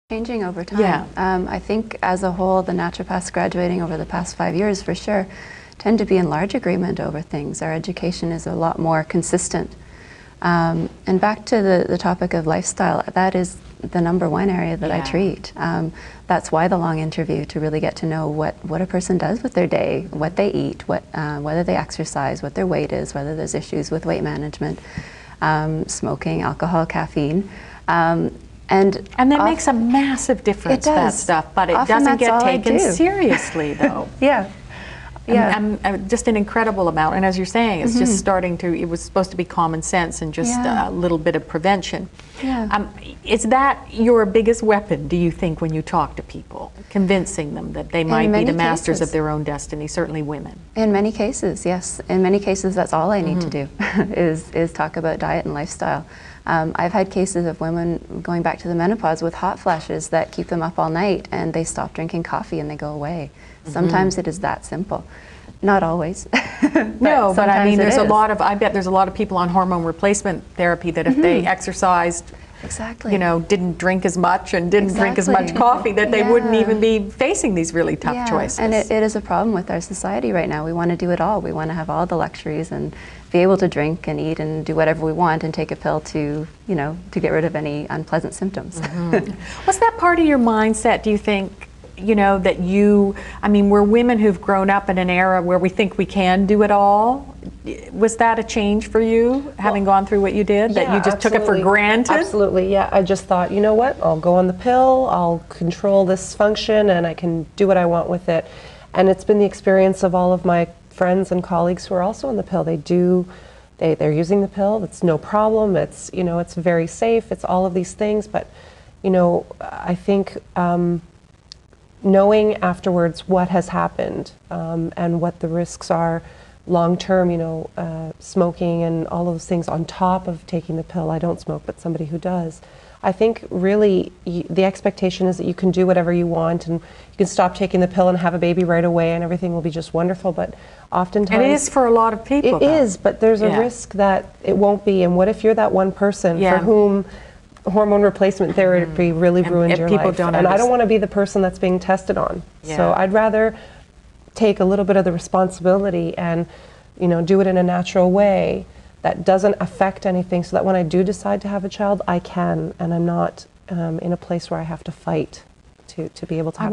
Changing over time. Yeah. I think as a whole, the naturopaths graduating over the past 5 years, for sure, tend to be in large agreement over things. Our education is a lot more consistent. And back to the topic of lifestyle, that is the #1 area that I treat. That's why the long interview, to really get to know what a person does with their day, what they eat, whether they exercise, what their weight is, whether there's issues with weight management, smoking, alcohol, caffeine. And that makes a massive difference, that stuff, but it doesn't get taken seriously, though. Yeah. Just an incredible amount. And as you're saying, it's just starting to, it was supposed to be common sense and just a little bit of prevention. Yeah. Is that your biggest weapon, do you think, when you talk to people? Convincing them that they might be the masters of their own destiny, certainly women? In many cases, yes. In many cases, that's all I need to do, is talk about diet and lifestyle. I've had cases of women going back to the menopause with hot flashes that keep them up all night, and they stop drinking coffee and they go away. Sometimes it is that simple. Not always. No, but I mean, I bet there's a lot of people on hormone replacement therapy that if they exercised, you know, didn't drink as much and didn't drink as much coffee, that they wouldn't even be facing these really tough choices. And it is a problem with our society right now. We want to do it all. We want to have all the luxuries and be able to drink and eat and do whatever we want and take a pill to, you know, to get rid of any unpleasant symptoms. Was that part of your mindset, do you think? You know, that I mean, we're women who've grown up in an era where we think we can do it all. Was that a change for you, having gone through what you did, that you just took it for granted? Absolutely, yeah. I just thought, you know what, I'll go on the pill, I'll control this function, and I can do what I want with it. And it's been the experience of all of my friends and colleagues who are also on the pill. They're using the pill, it's no problem, it's, you know, it's very safe, it's all of these things, but, you know, I think knowing afterwards what has happened and what the risks are long-term, you know, smoking and all of those things on top of taking the pill. I don't smoke, but somebody who does. I think really the expectation is that you can do whatever you want and you can stop taking the pill and have a baby right away and everything will be just wonderful, but oftentimes... And it is for a lot of people, It is, but there's a risk that it won't be, and what if you're that one person for whom hormone replacement therapy really ruined your life? And I don't want to be the person that's being tested on. So I'd rather take a little bit of the responsibility and, you know, do it in a natural way that doesn't affect anything, so that when I do decide to have a child, I can, and I'm not in a place where I have to fight to be able to have